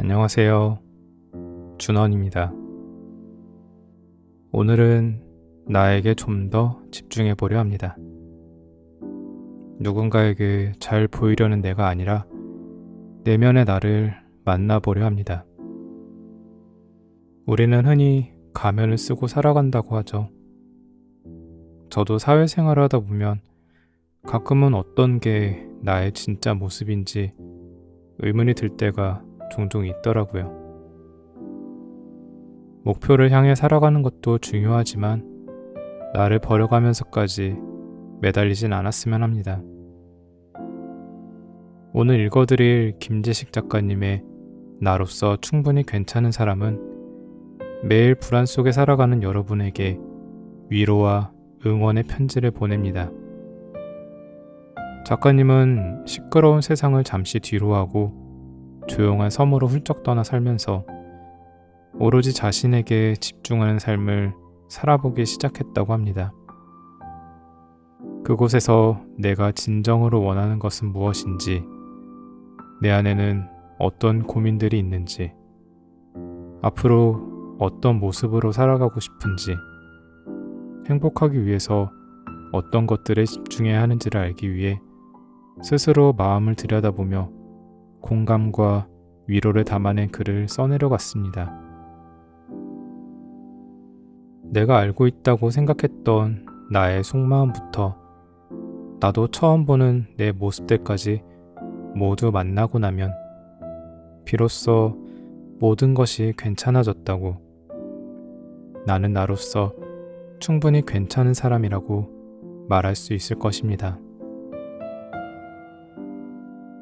안녕하세요. 준원입니다. 오늘은 나에게 좀 더 집중해 보려 합니다. 누군가에게 잘 보이려는 내가 아니라 내면의 나를 만나보려 합니다. 우리는 흔히 가면을 쓰고 살아간다고 하죠. 저도 사회생활을 하다 보면 가끔은 어떤 게 나의 진짜 모습인지 의문이 들 때가 종종 있더라고요. 목표를 향해 살아가는 것도 중요하지만 나를 버려가면서까지 매달리진 않았으면 합니다. 오늘 읽어드릴 김재식 작가님의 나로서 충분히 괜찮은 사람은 매일 불안 속에 살아가는 여러분에게 위로와 응원의 편지를 보냅니다. 작가님은 시끄러운 세상을 잠시 뒤로하고 조용한 섬으로 훌쩍 떠나 살면서 오로지 자신에게 집중하는 삶을 살아보기 시작했다고 합니다. 그곳에서 내가 진정으로 원하는 것은 무엇인지, 내 안에는 어떤 고민들이 있는지, 앞으로 어떤 모습으로 살아가고 싶은지, 행복하기 위해서 어떤 것들에 집중해야 하는지를 알기 위해 스스로 마음을 들여다보며 공감과 위로를 담아낸 글을 써내려갔습니다. 내가 알고 있다고 생각했던 나의 속마음부터 나도 처음 보는 내 모습들까지 모두 만나고 나면 비로소 모든 것이 괜찮아졌다고, 나는 나로서 충분히 괜찮은 사람이라고 말할 수 있을 것입니다.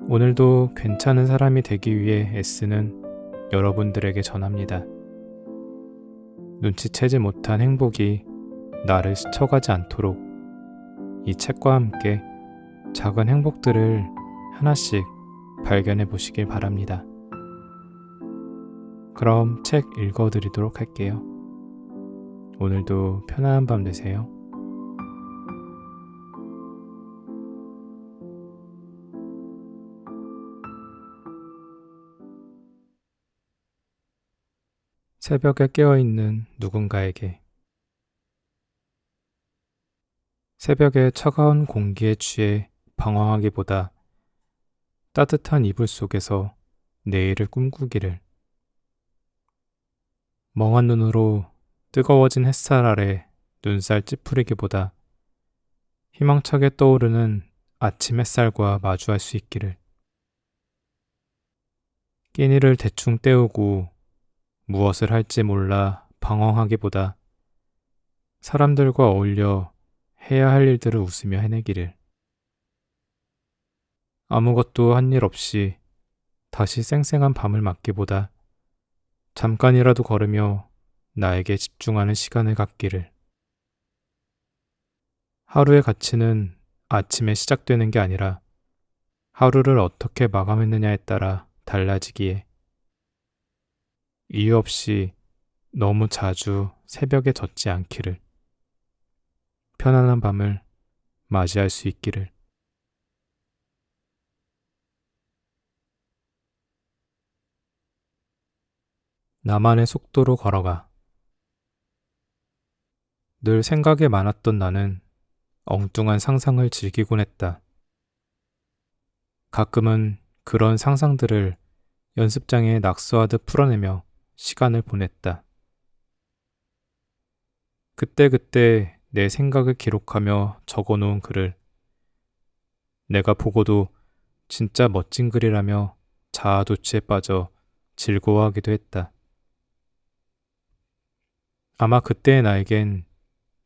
오늘도 괜찮은 사람이 되기 위해 애쓰는 여러분들에게 전합니다. 눈치채지 못한 행복이 나를 스쳐가지 않도록 이 책과 함께 작은 행복들을 하나씩 발견해 보시길 바랍니다. 그럼 책 읽어드리도록 할게요. 오늘도 편안한 밤 되세요. 새벽에 깨어있는 누군가에게. 새벽에 차가운 공기에 취해 방황하기보다 따뜻한 이불 속에서 내일을 꿈꾸기를. 멍한 눈으로 뜨거워진 햇살 아래 눈살 찌푸리기보다 희망차게 떠오르는 아침 햇살과 마주할 수 있기를. 끼니를 대충 때우고 무엇을 할지 몰라 방황하기보다 사람들과 어울려 해야 할 일들을 웃으며 해내기를. 아무것도 한 일 없이 다시 쌩쌩한 밤을 맞기보다 잠깐이라도 걸으며 나에게 집중하는 시간을 갖기를. 하루의 가치는 아침에 시작되는 게 아니라 하루를 어떻게 마감했느냐에 따라 달라지기에 이유 없이 너무 자주 새벽에 젖지 않기를. 편안한 밤을 맞이할 수 있기를. 나만의 속도로 걸어가. 늘 생각이 많았던 나는 엉뚱한 상상을 즐기곤 했다. 가끔은 그런 상상들을 연습장에 낙서하듯 풀어내며 시간을 보냈다. 그때그때 내 생각을 기록하며 적어놓은 글을 내가 보고도 진짜 멋진 글이라며 자아도취에 빠져 즐거워하기도 했다. 아마 그때의 나에겐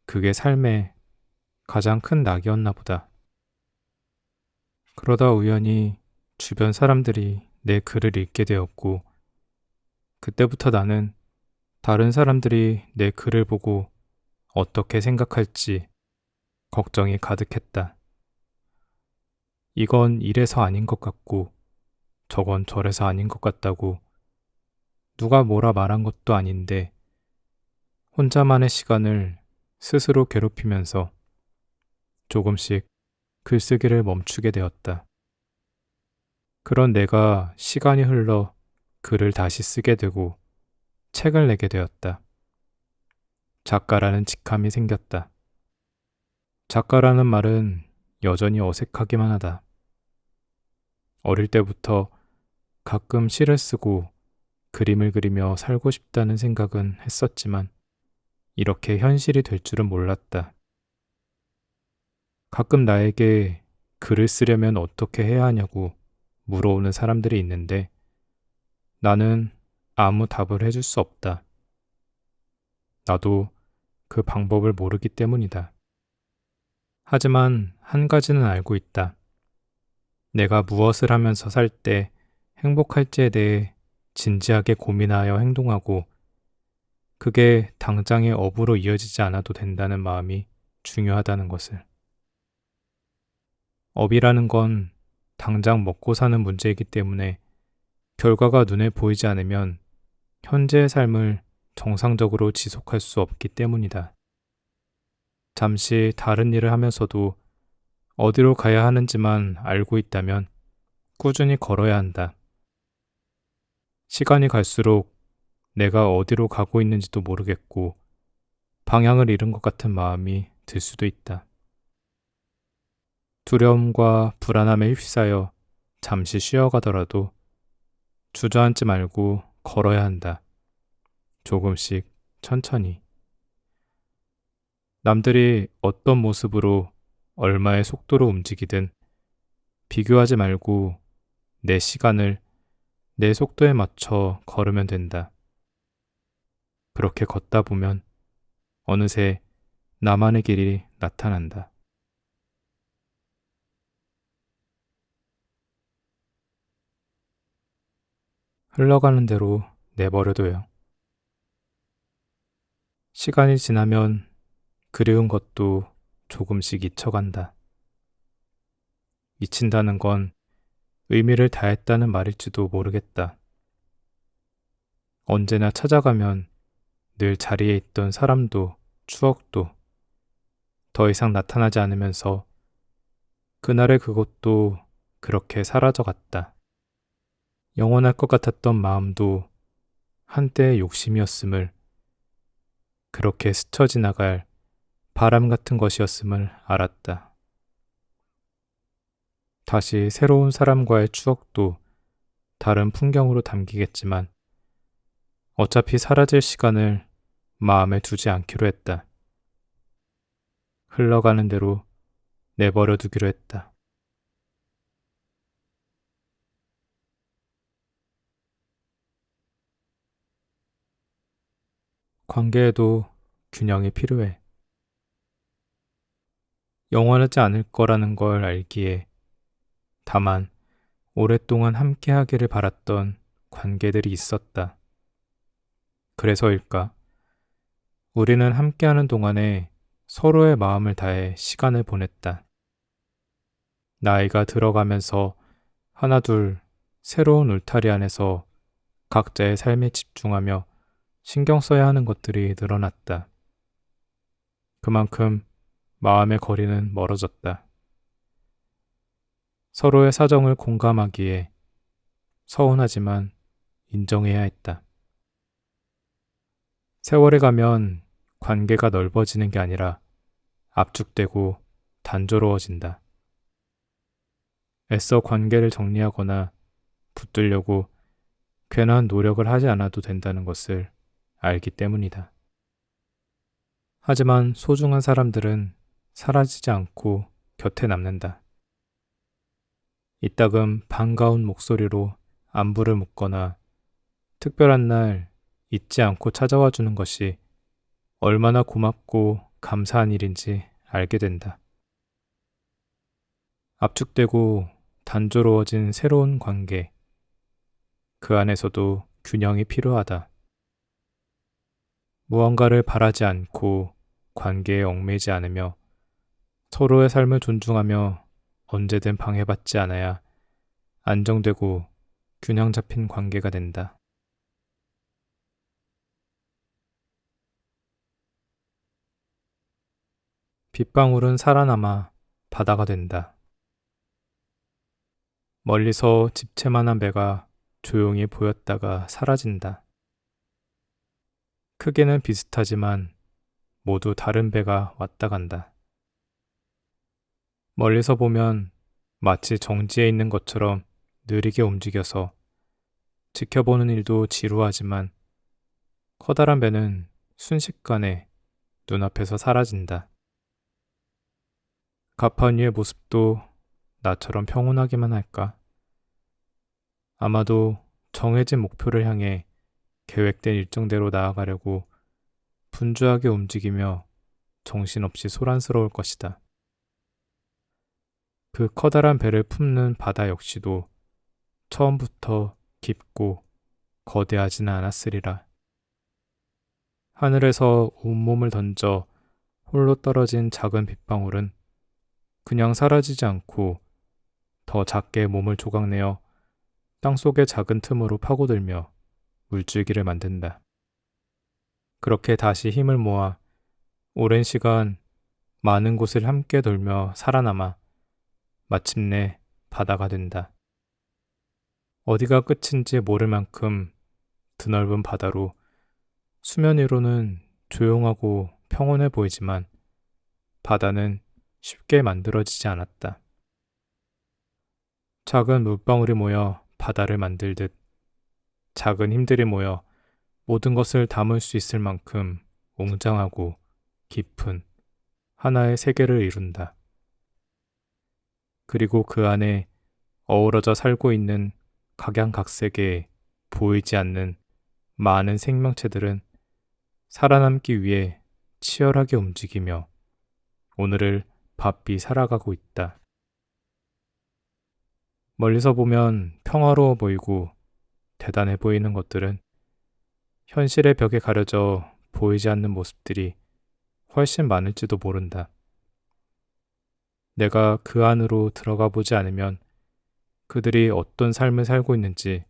그게 삶의 가장 큰 낙이었나 보다. 그러다 우연히 주변 사람들이 내 글을 읽게 되었고, 그때부터 나는 다른 사람들이 내 글을 보고 어떻게 생각할지 걱정이 가득했다. 이건 이래서 아닌 것 같고 저건 저래서 아닌 것 같다고 누가 뭐라 말한 것도 아닌데 혼자만의 시간을 스스로 괴롭히면서 조금씩 글쓰기를 멈추게 되었다. 그런 내가 시간이 흘러 글을 다시 쓰게 되고 책을 내게 되었다. 작가라는 직함이 생겼다. 작가라는 말은 여전히 어색하기만 하다. 어릴 때부터 가끔 시를 쓰고 그림을 그리며 살고 싶다는 생각은 했었지만 이렇게 현실이 될 줄은 몰랐다. 가끔 나에게 글을 쓰려면 어떻게 해야 하냐고 물어오는 사람들이 있는데 나는 아무 답을 해줄 수 없다. 나도 그 방법을 모르기 때문이다. 하지만 한 가지는 알고 있다. 내가 무엇을 하면서 살 때 행복할지에 대해 진지하게 고민하여 행동하고 그게 당장의 업으로 이어지지 않아도 된다는 마음이 중요하다는 것을. 업이라는 건 당장 먹고 사는 문제이기 때문에 결과가 눈에 보이지 않으면 현재의 삶을 정상적으로 지속할 수 없기 때문이다. 잠시 다른 일을 하면서도 어디로 가야 하는지만 알고 있다면 꾸준히 걸어야 한다. 시간이 갈수록 내가 어디로 가고 있는지도 모르겠고 방향을 잃은 것 같은 마음이 들 수도 있다. 두려움과 불안함에 휩싸여 잠시 쉬어가더라도 주저앉지 말고 걸어야 한다. 조금씩 천천히. 남들이 어떤 모습으로 얼마의 속도로 움직이든 비교하지 말고 내 시간을 내 속도에 맞춰 걸으면 된다. 그렇게 걷다 보면 어느새 나만의 길이 나타난다. 흘러가는 대로 내버려둬요. 시간이 지나면 그리운 것도 조금씩 잊혀간다. 잊힌다는 건 의미를 다했다는 말일지도 모르겠다. 언제나 찾아가면 늘 자리에 있던 사람도 추억도 더 이상 나타나지 않으면서 그날의 그것도 그렇게 사라져갔다. 영원할 것 같았던 마음도 한때의 욕심이었음을, 그렇게 스쳐 지나갈 바람 같은 것이었음을 알았다. 다시 새로운 사람과의 추억도 다른 풍경으로 담기겠지만 어차피 사라질 시간을 마음에 두지 않기로 했다. 흘러가는 대로 내버려 두기로 했다. 관계에도 균형이 필요해. 영원하지 않을 거라는 걸 알기에 다만 오랫동안 함께 하기를 바랐던 관계들이 있었다. 그래서일까? 우리는 함께하는 동안에 서로의 마음을 다해 시간을 보냈다. 나이가 들어가면서 하나둘 새로운 울타리 안에서 각자의 삶에 집중하며 신경 써야 하는 것들이 늘어났다. 그만큼 마음의 거리는 멀어졌다. 서로의 사정을 공감하기에 서운하지만 인정해야 했다. 세월이 가면 관계가 넓어지는 게 아니라 압축되고 단조로워진다. 애써 관계를 정리하거나 붙들려고 괜한 노력을 하지 않아도 된다는 것을 알기 때문이다. 하지만 소중한 사람들은 사라지지 않고 곁에 남는다. 이따금 반가운 목소리로 안부를 묻거나 특별한 날 잊지 않고 찾아와 주는 것이 얼마나 고맙고 감사한 일인지 알게 된다. 압축되고 단조로워진 새로운 관계, 그 안에서도 균형이 필요하다. 무언가를 바라지 않고 관계에 얽매이지 않으며 서로의 삶을 존중하며 언제든 방해받지 않아야 안정되고 균형 잡힌 관계가 된다. 빗방울은 살아남아 바다가 된다. 멀리서 집채만한 배가 조용히 보였다가 사라진다. 크기는 비슷하지만 모두 다른 배가 왔다 간다. 멀리서 보면 마치 정지해 있는 것처럼 느리게 움직여서 지켜보는 일도 지루하지만 커다란 배는 순식간에 눈앞에서 사라진다. 가판 위의 모습도 나처럼 평온하기만 할까? 아마도 정해진 목표를 향해 계획된 일정대로 나아가려고 분주하게 움직이며 정신없이 소란스러울 것이다. 그 커다란 배를 품는 바다 역시도 처음부터 깊고 거대하지는 않았으리라. 하늘에서 온몸을 던져 홀로 떨어진 작은 빗방울은 그냥 사라지지 않고 더 작게 몸을 조각내어 땅속의 작은 틈으로 파고들며 물줄기를 만든다. 그렇게 다시 힘을 모아 오랜 시간 많은 곳을 함께 돌며 살아남아 마침내 바다가 된다. 어디가 끝인지 모를 만큼 드넓은 바다로 수면 위로는 조용하고 평온해 보이지만 바다는 쉽게 만들어지지 않았다. 작은 물방울이 모여 바다를 만들듯 작은 힘들이 모여 모든 것을 담을 수 있을 만큼 웅장하고 깊은 하나의 세계를 이룬다. 그리고 그 안에 어우러져 살고 있는 각양각색의 보이지 않는 많은 생명체들은 살아남기 위해 치열하게 움직이며 오늘을 바삐 살아가고 있다. 멀리서 보면 평화로워 보이고 대단해 보이는 것들은 현실의 벽에 가려져 보이지 않는 모습들이 훨씬 많을지도 모른다. 내가 그 안으로 들어가 보지 않으면 그들이 어떤 삶을 살고 있는지,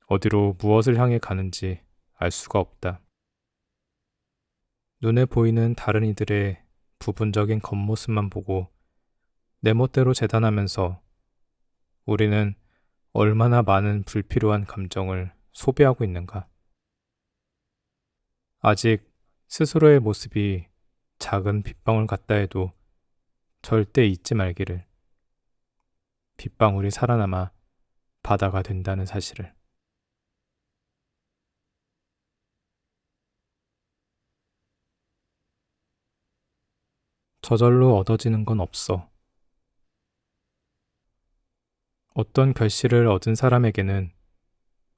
어디로 무엇을 향해 가는지 알 수가 없다. 눈에 보이는 다른 이들의 부분적인 겉모습만 보고 내 멋대로 재단하면서 우리는 얼마나 많은 불필요한 감정을 소비하고 있는가. 아직 스스로의 모습이 작은 빗방울 같다 해도 절대 잊지 말기를. 빗방울이 살아남아 바다가 된다는 사실을. 저절로 얻어지는 건 없어. 어떤 결실을 얻은 사람에게는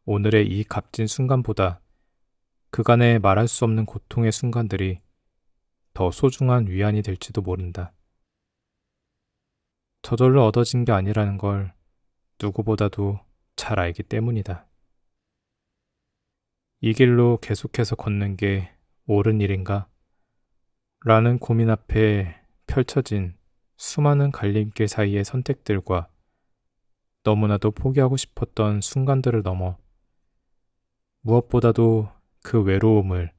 오늘의 이 값진 순간보다 그간의 말할 수 없는 고통의 순간들이 더 소중한 위안이 될지도 모른다. 저절로 얻어진 게 아니라는 걸 누구보다도 잘 알기 때문이다. 이 길로 계속해서 걷는 게 옳은 일인가? 라는 고민 앞에 펼쳐진 수많은 갈림길 사이의 선택들과 너무나도 포기하고 싶었던 순간들을 넘어 무엇보다도 그 외로움을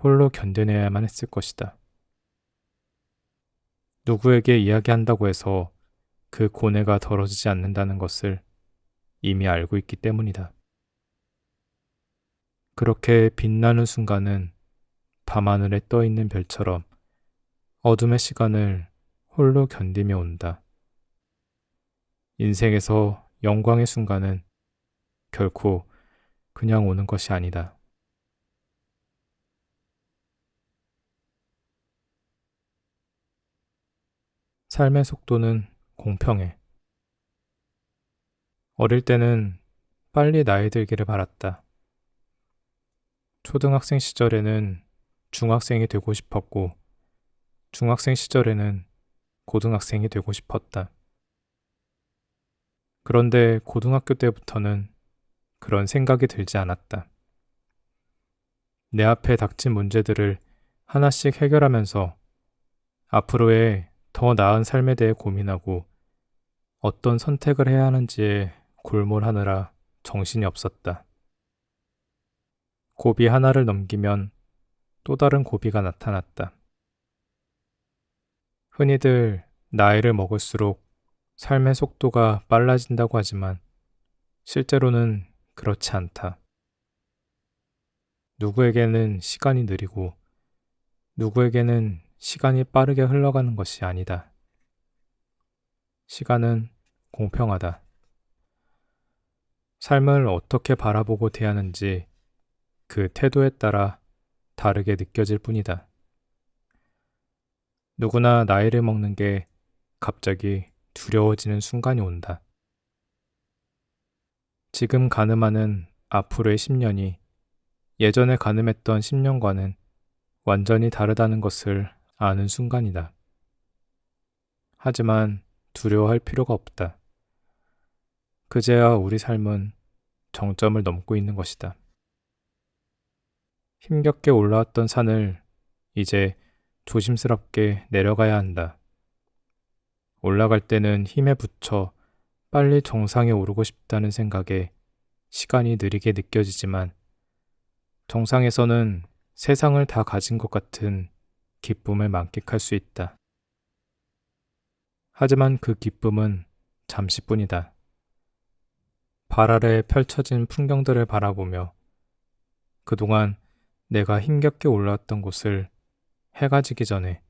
홀로 견뎌내야만 했을 것이다. 누구에게 이야기한다고 해서 그 고뇌가 덜어지지 않는다는 것을 이미 알고 있기 때문이다. 그렇게 빛나는 순간은 밤하늘에 떠 있는 별처럼 어둠의 시간을 홀로 견디며 온다. 인생에서 영광의 순간은 결코 그냥 오는 것이 아니다. 삶의 속도는 공평해. 어릴 때는 빨리 나이 들기를 바랐다. 초등학생 시절에는 중학생이 되고 싶었고, 중학생 시절에는 고등학생이 되고 싶었다. 그런데 고등학교 때부터는 그런 생각이 들지 않았다. 내 앞에 닥친 문제들을 하나씩 해결하면서 앞으로의 더 나은 삶에 대해 고민하고 어떤 선택을 해야 하는지에 골몰하느라 정신이 없었다. 고비 하나를 넘기면 또 다른 고비가 나타났다. 흔히들 나이를 먹을수록 삶의 속도가 빨라진다고 하지만 실제로는 그렇지 않다. 누구에게는 시간이 느리고 누구에게는 시간이 빠르게 흘러가는 것이 아니다. 시간은 공평하다. 삶을 어떻게 바라보고 대하는지 그 태도에 따라 다르게 느껴질 뿐이다. 누구나 나이를 먹는 게 갑자기 두려워지는 순간이 온다. 지금 가늠하는 앞으로의 10년이 예전에 가늠했던 10년과는 완전히 다르다는 것을 아는 순간이다. 하지만 두려워할 필요가 없다. 그제야 우리 삶은 정점을 넘고 있는 것이다. 힘겹게 올라왔던 산을 이제 조심스럽게 내려가야 한다. 올라갈 때는 힘에 부쳐 빨리 정상에 오르고 싶다는 생각에 시간이 느리게 느껴지지만 정상에서는 세상을 다 가진 것 같은 기쁨을 만끽할 수 있다. 하지만 그 기쁨은 잠시뿐이다. 발 아래 펼쳐진 풍경들을 바라보며 그동안 내가 힘겹게 올라왔던 곳을 해가 지기 전에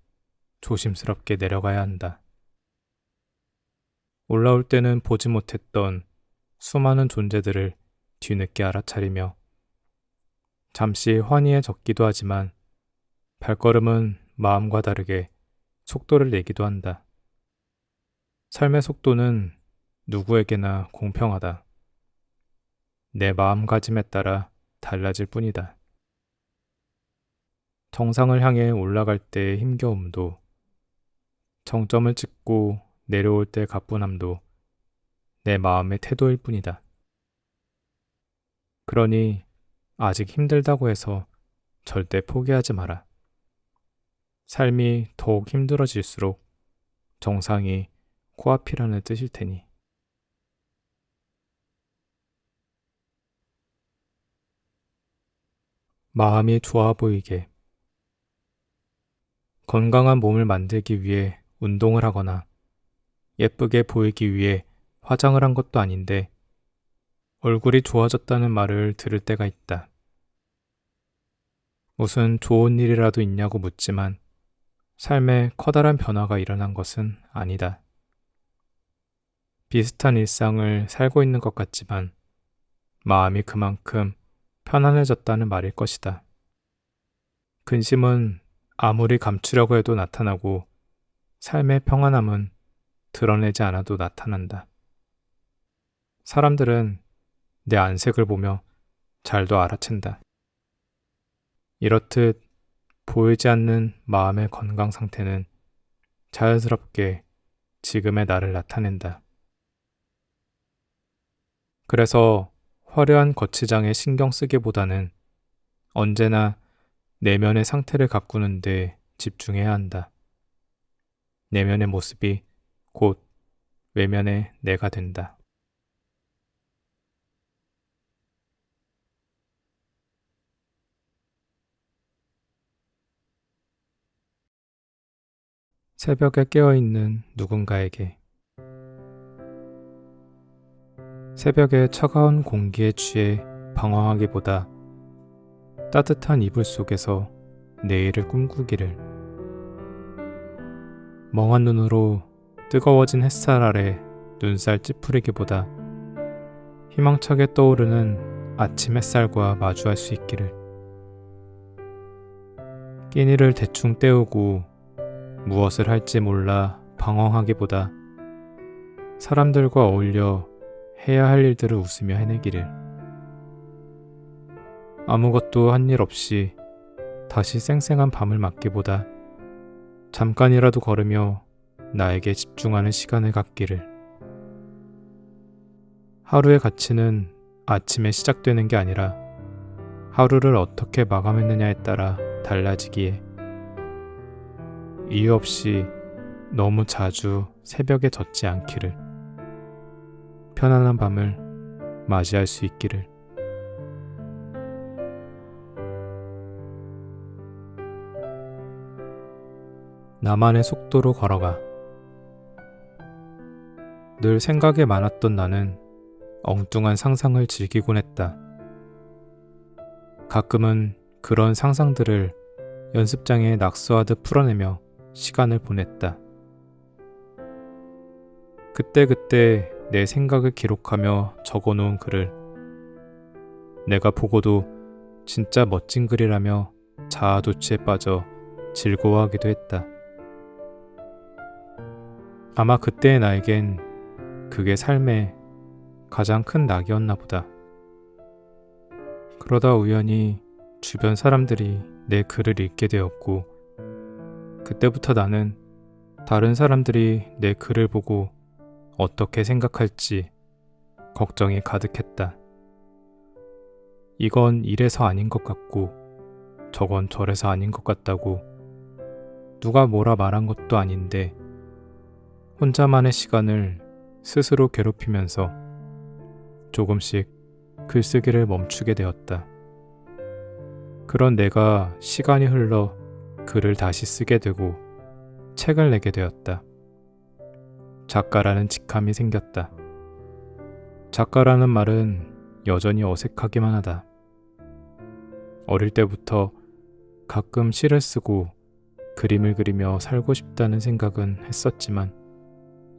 조심스럽게 내려가야 한다. 올라올 때는 보지 못했던 수많은 존재들을 뒤늦게 알아차리며 잠시 환희해졌기도 하지만 발걸음은 마음과 다르게 속도를 내기도 한다. 삶의 속도는 누구에게나 공평하다. 내 마음가짐에 따라 달라질 뿐이다. 정상을 향해 올라갈 때의 힘겨움도, 정점을 찍고 내려올 때 가뿐함도 내 마음의 태도일 뿐이다. 그러니 아직 힘들다고 해서 절대 포기하지 마라. 삶이 더욱 힘들어질수록 정상이 코앞이라는 뜻일 테니. 마음이 좋아 보이게. 건강한 몸을 만들기 위해 운동을 하거나 예쁘게 보이기 위해 화장을 한 것도 아닌데 얼굴이 좋아졌다는 말을 들을 때가 있다. 무슨 좋은 일이라도 있냐고 묻지만 삶에 커다란 변화가 일어난 것은 아니다. 비슷한 일상을 살고 있는 것 같지만 마음이 그만큼 편안해졌다는 말일 것이다. 근심은 아무리 감추려고 해도 나타나고 삶의 평안함은 드러내지 않아도 나타난다. 사람들은 내 안색을 보며 잘도 알아챈다. 이렇듯 보이지 않는 마음의 건강 상태는 자연스럽게 지금의 나를 나타낸다. 그래서 화려한 거치장에 신경 쓰기보다는 언제나 내면의 상태를 가꾸는 데 집중해야 한다. 내면의 모습이 곧 외면의 내가 된다. 새벽에 깨어있는 누군가에게. 새벽의 차가운 공기에 취해 방황하기보다 따뜻한 이불 속에서 내일을 꿈꾸기를. 멍한 눈으로 뜨거워진 햇살 아래 눈살 찌푸리기보다 희망차게 떠오르는 아침 햇살과 마주할 수 있기를. 끼니를 대충 때우고 무엇을 할지 몰라 방황하기보다 사람들과 어울려 해야 할 일들을 웃으며 해내기를. 아무것도 한 일 없이 다시 쌩쌩한 밤을 맞기보다 잠깐이라도 걸으며 나에게 집중하는 시간을 갖기를. 하루의 가치는 아침에 시작되는 게 아니라 하루를 어떻게 마감했느냐에 따라 달라지기에 이유 없이 너무 자주 새벽에 젖지 않기를. 편안한 밤을 맞이할 수 있기를. 나만의 속도로 걸어가. 늘 생각이 많았던 나는 엉뚱한 상상을 즐기곤 했다. 가끔은 그런 상상들을 연습장에 낙서하듯 풀어내며 시간을 보냈다. 그때그때 내 생각을 기록하며 적어놓은 글을 내가 보고도 진짜 멋진 글이라며 자아도취에 빠져 즐거워하기도 했다. 아마 그때의 나에겐 그게 삶의 가장 큰 낙이었나 보다. 그러다 우연히 주변 사람들이 내 글을 읽게 되었고, 그때부터 나는 다른 사람들이 내 글을 보고 어떻게 생각할지 걱정이 가득했다. 이건 이래서 아닌 것 같고 저건 저래서 아닌 것 같다고 누가 뭐라 말한 것도 아닌데 혼자만의 시간을 스스로 괴롭히면서 조금씩 글쓰기를 멈추게 되었다. 그런 내가 시간이 흘러 글을 다시 쓰게 되고 책을 내게 되었다. 작가라는 직함이 생겼다. 작가라는 말은 여전히 어색하기만 하다. 어릴 때부터 가끔 시를 쓰고 그림을 그리며 살고 싶다는 생각은 했었지만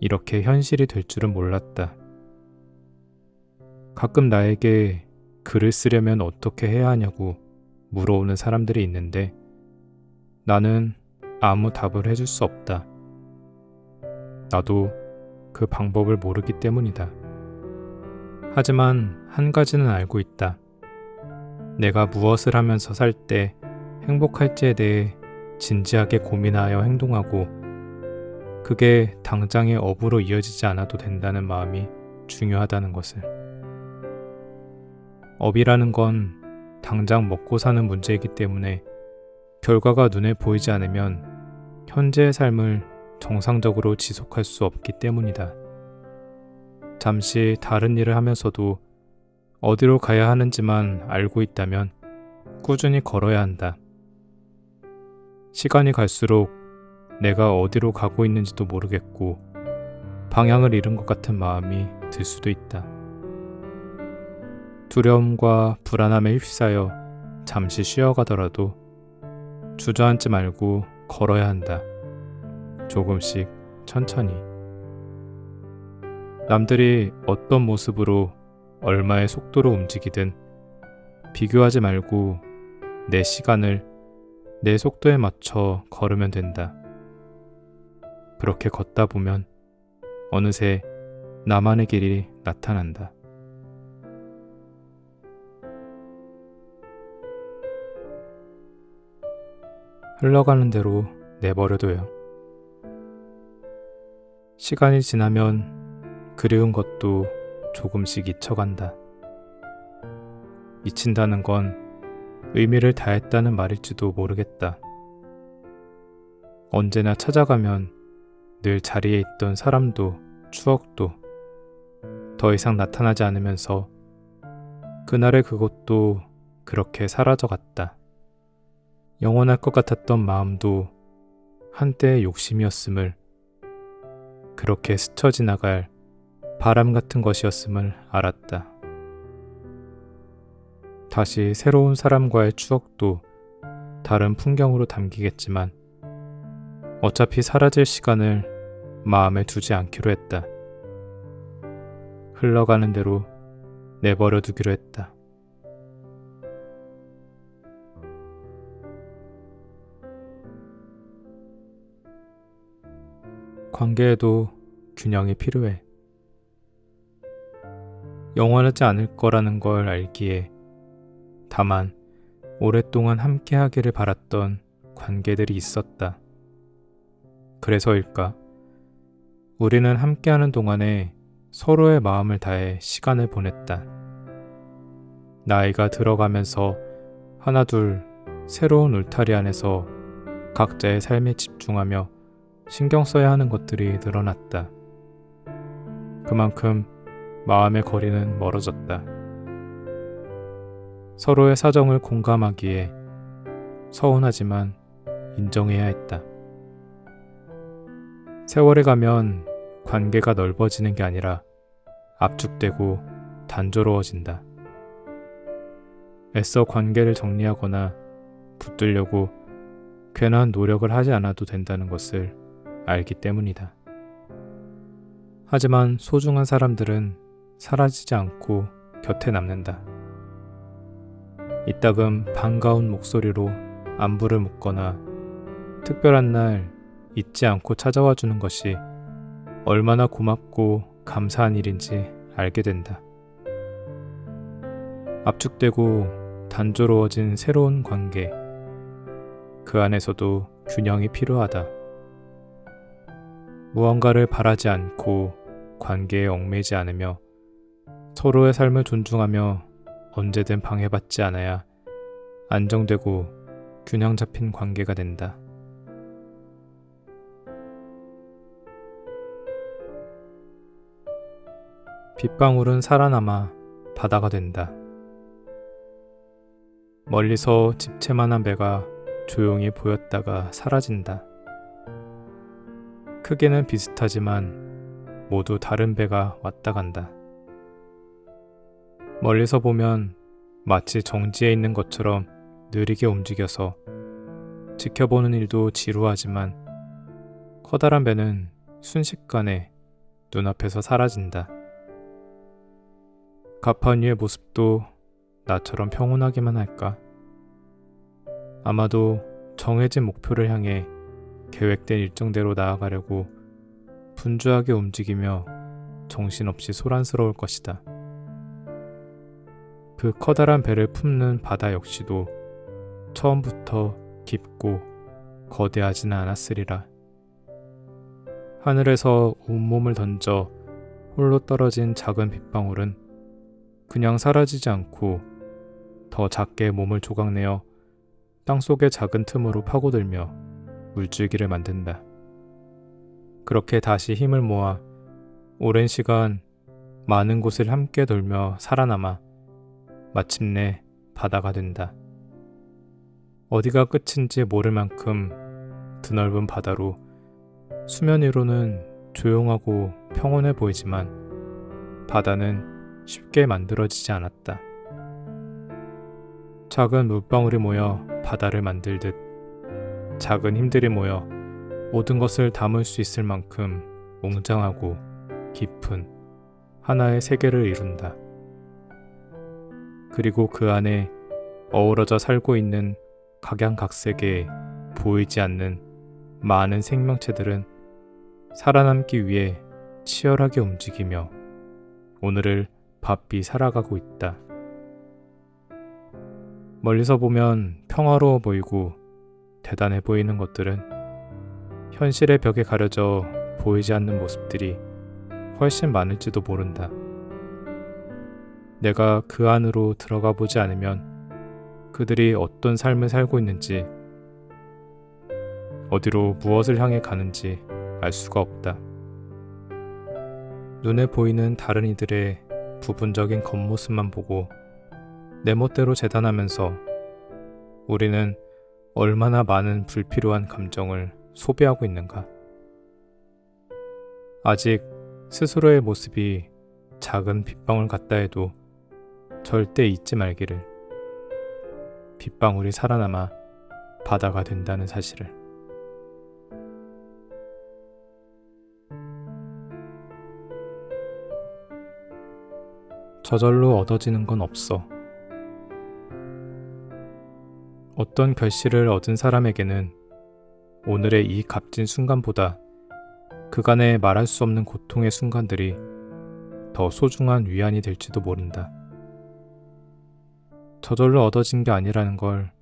이렇게 현실이 될 줄은 몰랐다. 가끔 나에게 글을 쓰려면 어떻게 해야 하냐고 물어오는 사람들이 있는데 나는 아무 답을 해줄 수 없다. 나도 그 방법을 모르기 때문이다. 하지만 한 가지는 알고 있다. 내가 무엇을 하면서 살 때 행복할지에 대해 진지하게 고민하여 행동하고 그게 당장의 업으로 이어지지 않아도 된다는 마음이 중요하다는 것을. 업이라는 건 당장 먹고 사는 문제이기 때문에 결과가 눈에 보이지 않으면 현재의 삶을 정상적으로 지속할 수 없기 때문이다. 잠시 다른 일을 하면서도 어디로 가야 하는지만 알고 있다면 꾸준히 걸어야 한다. 시간이 갈수록 내가 어디로 가고 있는지도 모르겠고 방향을 잃은 것 같은 마음이 들 수도 있다. 두려움과 불안함에 휩싸여 잠시 쉬어가더라도 주저앉지 말고 걸어야 한다. 조금씩 천천히. 남들이 어떤 모습으로 얼마의 속도로 움직이든 비교하지 말고 내 시간을 내 속도에 맞춰 걸으면 된다. 그렇게 걷다 보면 어느새 나만의 길이 나타난다. 흘러가는 대로 내버려둬요. 시간이 지나면 그리운 것도 조금씩 잊혀간다. 잊힌다는 건 의미를 다했다는 말일지도 모르겠다. 언제나 찾아가면 늘 자리에 있던 사람도 추억도 더 이상 나타나지 않으면서 그날의 그것도 그렇게 사라져갔다. 영원할 것 같았던 마음도 한때의 욕심이었음을, 그렇게 스쳐 지나갈 바람 같은 것이었음을 알았다. 다시 새로운 사람과의 추억도 다른 풍경으로 담기겠지만 어차피 사라질 시간을 마음에 두지 않기로 했다. 흘러가는 대로 내버려 두기로 했다. 관계에도 균형이 필요해. 영원하지 않을 거라는 걸 알기에 다만 오랫동안 함께 하기를 바랐던 관계들이 있었다. 그래서일까? 우리는 함께하는 동안에 서로의 마음을 다해 시간을 보냈다. 나이가 들어가면서 하나둘 새로운 울타리 안에서 각자의 삶에 집중하며 신경 써야 하는 것들이 늘어났다. 그만큼 마음의 거리는 멀어졌다. 서로의 사정을 공감하기에 서운하지만 인정해야 했다. 세월이 가면 관계가 넓어지는 게 아니라 압축되고 단조로워진다. 애써 관계를 정리하거나 붙들려고 괜한 노력을 하지 않아도 된다는 것을 알기 때문이다. 하지만 소중한 사람들은 사라지지 않고 곁에 남는다. 이따금 반가운 목소리로 안부를 묻거나 특별한 날 잊지 않고 찾아와 주는 것이 얼마나 고맙고 감사한 일인지 알게 된다. 압축되고 단조로워진 새로운 관계, 그 안에서도 균형이 필요하다. 무언가를 바라지 않고 관계에 얽매이지 않으며 서로의 삶을 존중하며 언제든 방해받지 않아야 안정되고 균형 잡힌 관계가 된다. 빗방울은 살아남아 바다가 된다. 멀리서 집채만한 배가 조용히 보였다가 사라진다. 크기는 비슷하지만 모두 다른 배가 왔다 간다. 멀리서 보면 마치 정지해 있는 것처럼 느리게 움직여서 지켜보는 일도 지루하지만 커다란 배는 순식간에 눈앞에서 사라진다. 가판 위의 모습도 나처럼 평온하기만 할까? 아마도 정해진 목표를 향해 계획된 일정대로 나아가려고 분주하게 움직이며 정신없이 소란스러울 것이다. 그 커다란 배를 품는 바다 역시도 처음부터 깊고 거대하지는 않았으리라. 하늘에서 온몸을 던져 홀로 떨어진 작은 빗방울은 그냥 사라지지 않고 더 작게 몸을 조각내어 땅속의 작은 틈으로 파고들며 물줄기를 만든다. 그렇게 다시 힘을 모아 오랜 시간 많은 곳을 함께 돌며 살아남아 마침내 바다가 된다. 어디가 끝인지 모를 만큼 드넓은 바다로 수면 위로는 조용하고 평온해 보이지만 바다는 쉽게 만들어지지 않았다. 작은 물방울이 모여 바다를 만들듯 작은 힘들이 모여 모든 것을 담을 수 있을 만큼 웅장하고 깊은 하나의 세계를 이룬다. 그리고 그 안에 어우러져 살고 있는 각양각색의 보이지 않는 많은 생명체들은 살아남기 위해 치열하게 움직이며 오늘을 바삐 살아가고 있다. 멀리서 보면 평화로워 보이고 대단해 보이는 것들은 현실의 벽에 가려져 보이지 않는 모습들이 훨씬 많을지도 모른다. 내가 그 안으로 들어가 보지 않으면 그들이 어떤 삶을 살고 있는지, 어디로 무엇을 향해 가는지 알 수가 없다. 눈에 보이는 다른 이들의 부분적인 겉모습만 보고 내 멋대로 재단하면서 우리는 얼마나 많은 불필요한 감정을 소비하고 있는가. 아직 스스로의 모습이 작은 빗방울 같다 해도 절대 잊지 말기를. 빗방울이 살아남아 바다가 된다는 사실을. 저절로 얻어지는 건 없어. 어떤 결실을 얻은 사람에게는 오늘의 이 값진 순간보다 그간의 말할 수 없는 고통의 순간들이 더 소중한 위안이 될지도 모른다. 저절로 얻어진 게 아니라는 걸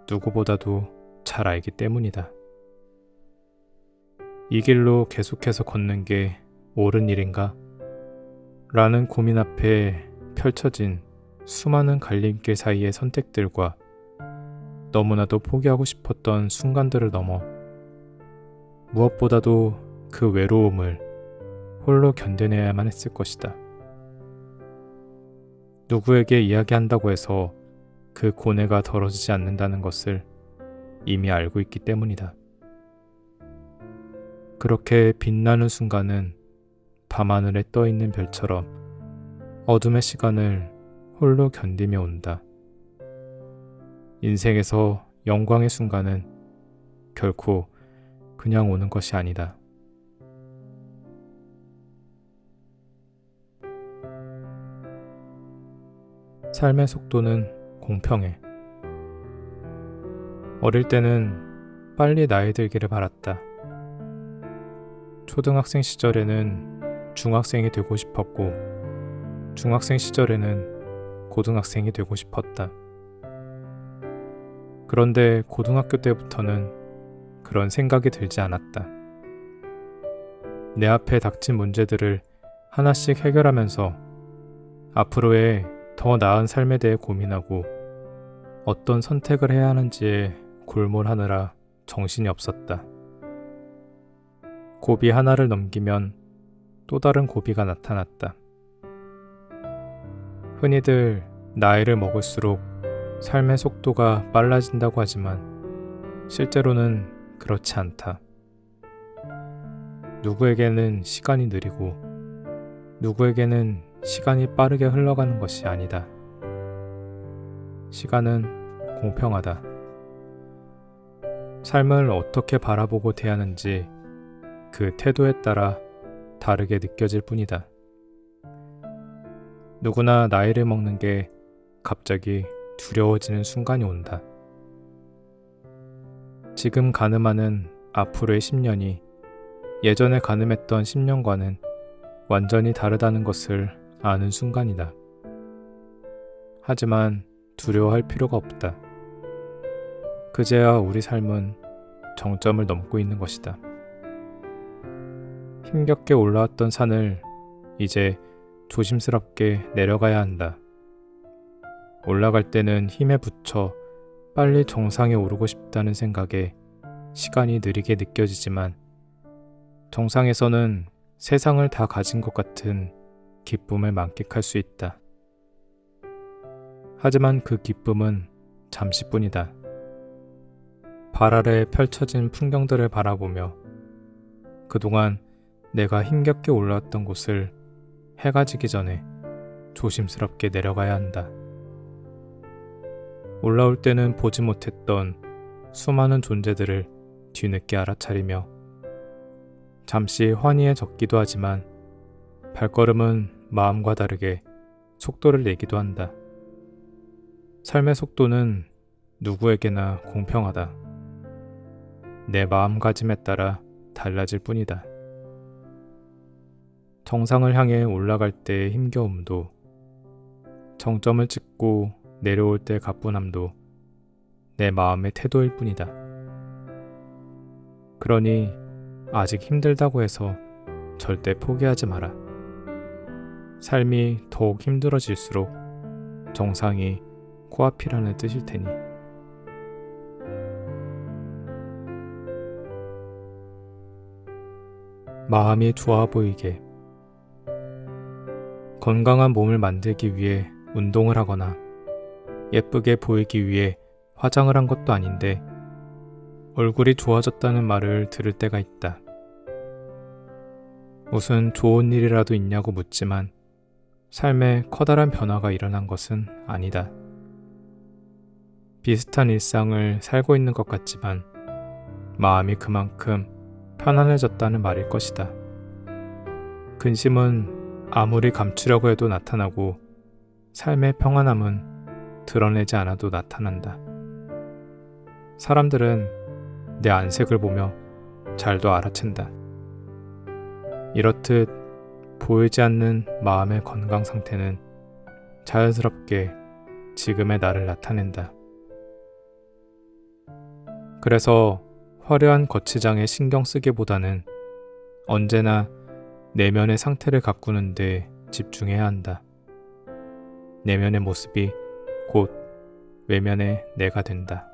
누구보다도 잘 알기 때문이다. 이 길로 계속해서 걷는 게 옳은 일인가? 라는 고민 앞에 펼쳐진 수많은 갈림길 사이의 선택들과 너무나도 포기하고 싶었던 순간들을 넘어 무엇보다도 그 외로움을 홀로 견뎌내야만 했을 것이다. 누구에게 이야기한다고 해서 그 고뇌가 덜어지지 않는다는 것을 이미 알고 있기 때문이다. 그렇게 빛나는 순간은 밤하늘에 떠있는 별처럼 어둠의 시간을 홀로 견디며 온다. 인생에서 영광의 순간은 결코 그냥 오는 것이 아니다. 삶의 속도는 공평해. 어릴 때는 빨리 나이 들기를 바랐다. 초등학생 시절에는 중학생이 되고 싶었고, 중학생 시절에는 고등학생이 되고 싶었다. 그런데 고등학교 때부터는 그런 생각이 들지 않았다. 내 앞에 닥친 문제들을 하나씩 해결하면서 앞으로의 더 나은 삶에 대해 고민하고 어떤 선택을 해야 하는지에 골몰하느라 정신이 없었다. 고비 하나를 넘기면 또 다른 고비가 나타났다. 흔히들 나이를 먹을수록 삶의 속도가 빨라진다고 하지만 실제로는 그렇지 않다. 누구에게는 시간이 느리고 누구에게는 시간이 빠르게 흘러가는 것이 아니다. 시간은 공평하다. 삶을 어떻게 바라보고 대하는지 그 태도에 따라 다르게 느껴질 뿐이다. 누구나 나이를 먹는 게 갑자기 두려워지는 순간이 온다. 지금 가늠하는 앞으로의 10년이 예전에 가늠했던 10년과는 완전히 다르다는 것을 아는 순간이다. 하지만 두려워할 필요가 없다. 그제야 우리 삶은 정점을 넘고 있는 것이다. 힘겹게 올라왔던 산을 이제 조심스럽게 내려가야 한다. 올라갈 때는 힘에 부쳐 빨리 정상에 오르고 싶다는 생각에 시간이 느리게 느껴지지만 정상에서는 세상을 다 가진 것 같은 기쁨을 만끽할 수 있다. 하지만 그 기쁨은 잠시뿐이다. 발 아래 펼쳐진 풍경들을 바라보며 그동안 내가 힘겹게 올라왔던 곳을 해가 지기 전에 조심스럽게 내려가야 한다. 올라올 때는 보지 못했던 수많은 존재들을 뒤늦게 알아차리며 잠시 환희해졌기도 하지만 발걸음은 마음과 다르게 속도를 내기도 한다. 삶의 속도는 누구에게나 공평하다. 내 마음가짐에 따라 달라질 뿐이다. 정상을 향해 올라갈 때의 힘겨움도, 정점을 찍고 내려올 때 가뿐함도 내 마음의 태도일 뿐이다. 그러니 아직 힘들다고 해서 절대 포기하지 마라. 삶이 더욱 힘들어질수록 정상이 코앞이라는 뜻일 테니. 마음이 좋아 보이게. 건강한 몸을 만들기 위해 운동을 하거나 예쁘게 보이기 위해 화장을 한 것도 아닌데 얼굴이 좋아졌다는 말을 들을 때가 있다. 무슨 좋은 일이라도 있냐고 묻지만 삶에 커다란 변화가 일어난 것은 아니다. 비슷한 일상을 살고 있는 것 같지만 마음이 그만큼 편안해졌다는 말일 것이다. 근심은 아무리 감추려고 해도 나타나고 삶의 평안함은 드러내지 않아도 나타난다. 사람들은 내 안색을 보며 잘도 알아챈다. 이렇듯 보이지 않는 마음의 건강 상태는 자연스럽게 지금의 나를 나타낸다. 그래서 화려한 거치장에 신경 쓰기보다는 언제나 내면의 상태를 가꾸는 데 집중해야 한다. 내면의 모습이 곧 외면의 내가 된다.